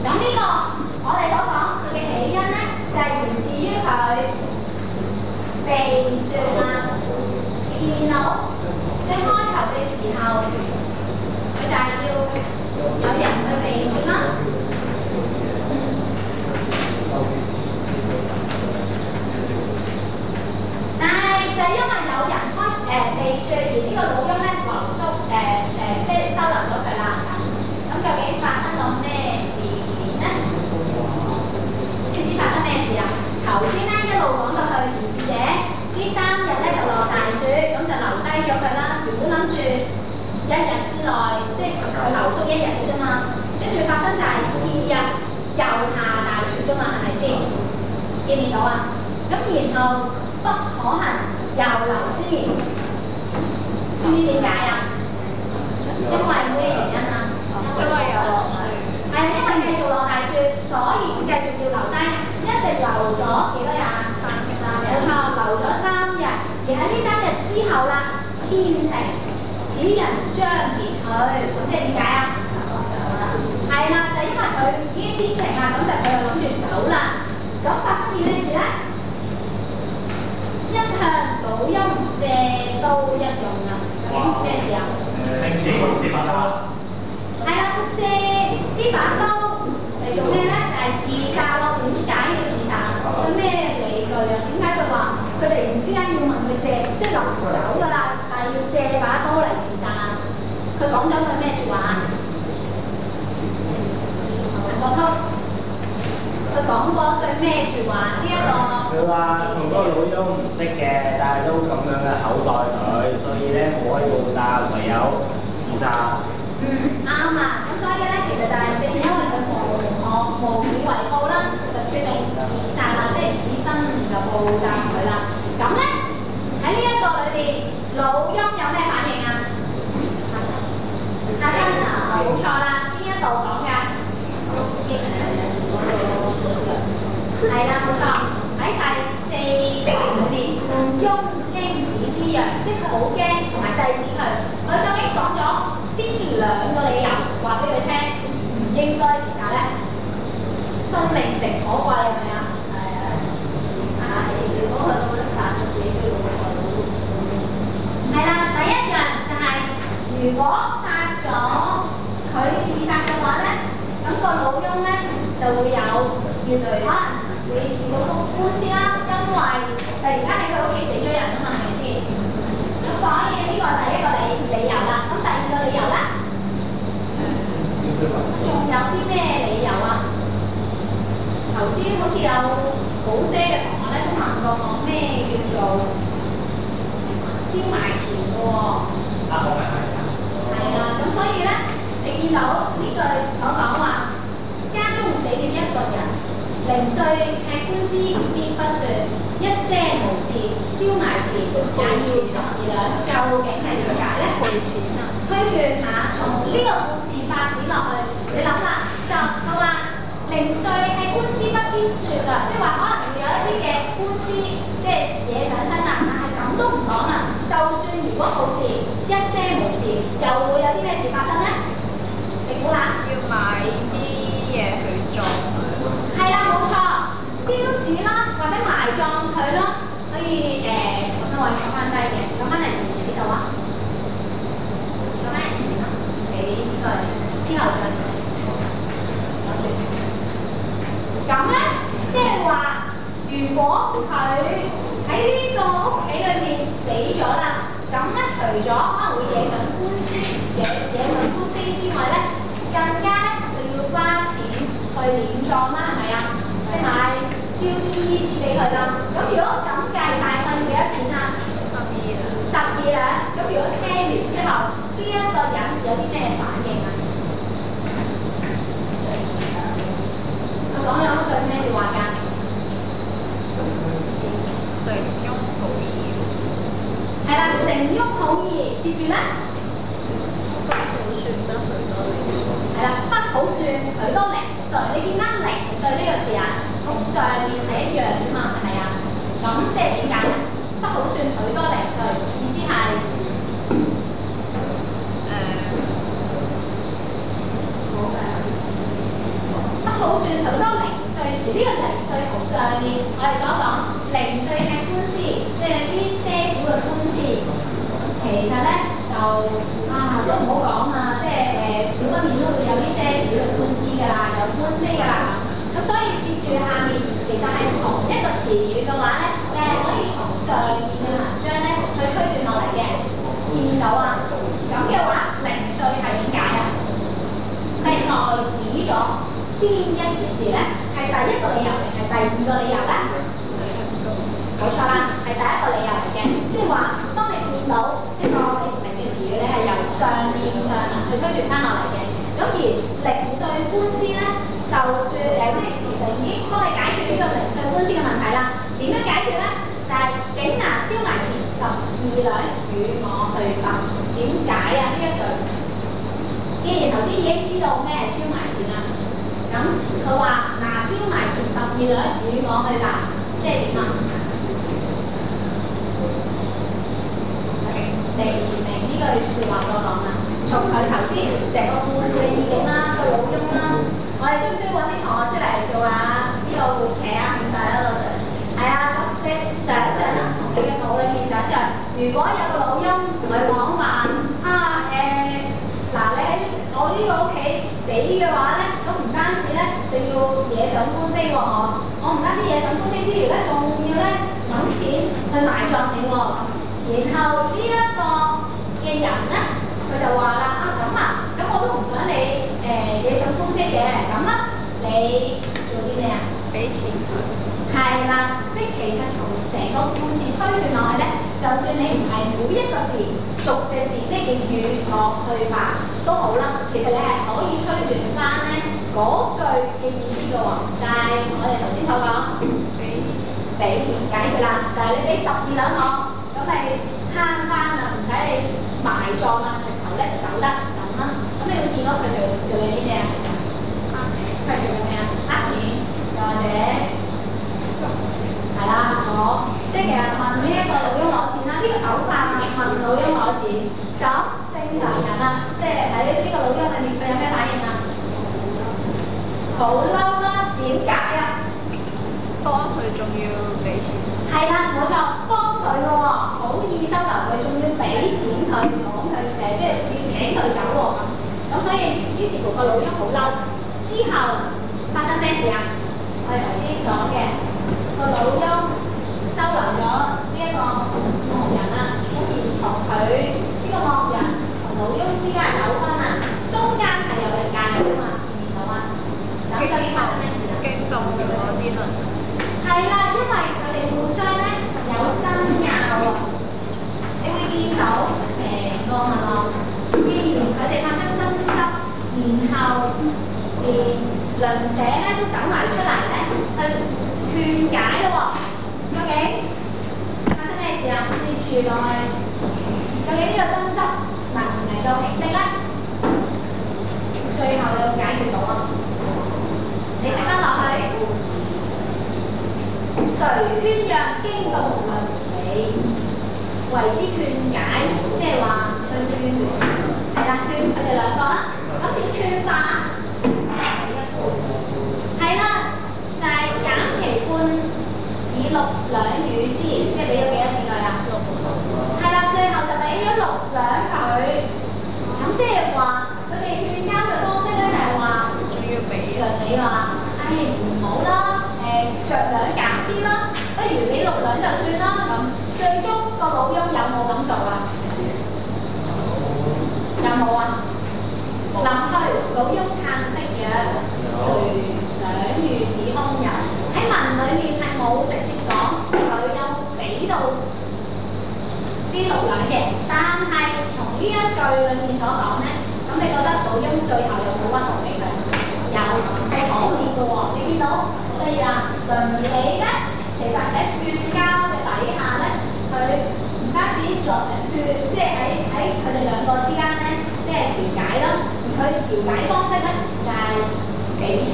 咁呢個我哋所講佢嘅起因咧，就係源自於佢被説啦。你見唔見到？即係開頭嘅時候，佢就係要有人去被説啦。但係就係因為有人被説，而呢個老翁咧留足即係收留咗佢啦。咁究竟發生咗咩事件咧？知唔知發生咩事啊？頭先咧一路講到去如是者呢3日咧就落大雪，咁就留低咗佢啦。原本諗住1日之內，即係佢留宿1日嘅啫嘛。跟住發生就係次日又下大雪噶嘛，係咪先？見唔見到啊？咁然後不可行又留之，知唔知點解啊？因為咩原因啊？因為有落雪。係啊，因為繼續落大雪，所以繼續要留低，一直留咗幾多日啊？3日啦。冇錯，留咗3日。而喺呢3日之後啦，天晴，此人將別去。咁即係點解啊？係啦，就係因為佢已經天晴啦，咁就佢又諗住走啦。咁發生啲咩事咧？一向老翁借刀一用啊！究竟咩事啊？平時接把刀。係啦，借呢把刀嚟做咩咧？就係自殺喎。點解要自殺啊？有咩理據啊？點解佢話佢突然之間要問佢借，即係臨走㗎啦，但係要借把刀嚟自殺啊？佢講咗句咩説話啊？陳國通，佢講過一句咩説話？呢一個佢話同嗰個老翁唔識嘅，但係都咁樣嘅口待佢，所以咧冇可以報答，唯有自殺。啱啦。咁所以咧，其實就係正因為佢無以為報啦，就決定自殺啦，即係以生就報答佢啦。咁咧喺呢一個裏邊，老翁有咩反應啊？阿珍啊，冇錯啦，邊一度講㗎？係啦，冇錯，喺第4條裏面，翁驚子之曰，即係佢好驚同埋制止佢。佢究竟講咗邊2個理由話俾佢聽唔應該自殺咧？生命誠可貴係咪啊？係啊。係，如果佢咁樣殺咗自己都要害到。係啦，第一樣就係、如果殺咗佢自殺嘅話咧，咁個老翁咧就會有可能會遇到官司啦，因為突然間喺佢屋企死咗人啊嘛，係咪先？咁所以呢個係第一個理由啦。咁第2個理由咧，仲有啲咩理由啊？頭先好似有好些嘅同學咧都問過我咩叫做燒埋錢嘅喎。係啊，咁所以咧，你見到呢句所講話，家中死了一個人，零碎吃官司必不說，一些無事，燒埋錢也要12兩，究竟係點解咧？賠錢啊！推斷下，從呢個故事發展落去，你諗啦，就佢話零碎係官司不必説啦，即係話可能會有一啲嘅官司，即係嘢上身啦，但係咁都唔講啦。就算如果冇事，一些無事，又會有啲咩事發生咧？你估下？要買啲嘢去裝佢。係啦，冇錯，燒紙啦，或者埋葬佢咯。所以咁我哋講翻低嘅，講翻嚟前面呢度啊，講翻嚟前面啦，你呢個之後再咁咧，即係話，如果佢喺呢個屋企裏面死咗啦，咁咧除咗可能會惹上官司、惹上官非之外咧，更加咧就要花錢去殮葬啦，係咪啊？即係買燒啲衣紙俾佢啦。咁如果咁計，大概要幾多錢啊？12兩。咁如果聽完之後，呢一個人有啲咩反應啊？佢講咗一句咩説話㗎？成翁好意。係啦，成翁好意。接住咧，不好算得許多零碎。係啦，不好算許多零碎。你見啱零碎呢個字啊，同上面係一樣㗎嘛，係咪啊？咁即係點解咧？不好算許多零碎，意思係算許多零碎，而呢個零碎圖上面我哋所講零碎嘅官司，即係啲些少嘅官司，其實咧就都唔好講啊，即係少不免都會有啲些少嘅官司㗎啦，有官非㗎啦咁所以接住下面其實係同一個詞語嘅話咧，你係可以從上面嘅文章咧去推斷落嚟嘅，見到啊？咁嘅話，零碎係點解啊？係代指咗邊一件事咧？係第一個理由定係第二個理由咧？冇錯啦，係第一個理由嚟嘅。即係話，當你見到一個你唔明嘅詞語，你係由上面上文去推斷翻落嚟嘅。咁而零碎官司咧，就算即係其實已經幫你解決呢個零碎官司嘅問題啦。點樣解決咧？就係竟拿燒埋錢12兩與我去辦。點解啊？呢一句？既然頭先已經知道咩係燒埋錢啦，咁佢話拿燒埋錢12兩與我去辦，即係點啊？明唔明呢句説話所講啊？從佢頭先成個故事嘅意境啦，個老翁啦，我哋需唔需要揾啲同學出嚟做下呢個活劇啊？唔使啦，老師。係啊，咁你想像啊，從你嘅腦裏面想像，如果有個老翁同佢講話嗱，你喺我呢個屋企死嘅話咧，咁唔單止咧就要惹上官非喎，我唔單止惹上官非之餘咧，仲要咧揾錢去埋葬你喎。然後呢一個嘅人咧，佢就話啦咁我都唔想你惹上官非嘅，咁啦，你做啲咩啊？俾錢佢。係啦，即係其實同成個故事推斷落去咧，就算你唔係每一個字逐隻字咩叫與我去辦都好啦，其實你係可以推斷翻咧嗰句嘅意思嘅喎，就係我哋頭先所講俾錢解決啦，就係你俾12兩我，咁咪慳翻啦，唔使你埋葬啦，直頭咧就走得咁啦。咁你會見到佢做緊啲咩啊？其實佢做緊咩啊？呃錢，又或者係啦，即係其實問呢一個老翁攞錢啦，呢個手法問老翁攞錢，咁正常人啊，即係喺呢個老翁裏面，佢有咩反應啊？好嬲啦，點解啊？幫佢仲要俾錢。係啦，冇錯，幫佢嘅喎，好意收留佢，仲要俾錢佢，講佢即係要請佢走喎咁所以於是乎個老翁好嬲，之後發生咩事啊？我哋頭先講嘅個老翁收留咗呢一個牧人啦，咁而從佢呢個牧人同老翁之間嘅糾紛啊，中間係有人介入㗎嘛，見唔見到啊？咁究竟發生咩事啊？驚動咗啲鄰居。係啦，因為佢哋互相咧有爭拗喎，你會見到成個脈絡。既然佢哋發生爭執，然後連鄰舍咧都走埋出嚟咧去勸解咯喎，究竟發生咩事啊？接住落去，究竟呢個爭執能唔能夠平息咧？最後有冇解決到啊？你睇翻落去。誰喧嚷驚動鄰里，為之勸解，即係話去勸，係啦，勸佢哋兩個啦。咁點勸法啊？係啦，就係減其半以6兩與之，即係俾咗幾多錢佢啊？6。係啦，最後就俾咗6兩佢。咁即係話佢哋勸交嘅方式咧，就係話仲要俾鄰里話，唔好啦。着兩減啲啦，不如俾6兩就算啦咁。最終個老翁有冇咁做啊？有冇啊？臨去老翁嘆息嘅，誰想如此兇人？喺文裏面係冇直接講佢有俾到呢6兩嘅，但係從呢一句裏面所講咧，咁你覺得老翁最後有冇屈服俾佢？有，係可憐嘅喎，你見到？所以啊，鄰里咧，其實喺勸交嘅底下咧，佢唔單止作勸，即係喺佢哋兩個之間咧，即係調解啦。而佢調解方式咧，就係俾錢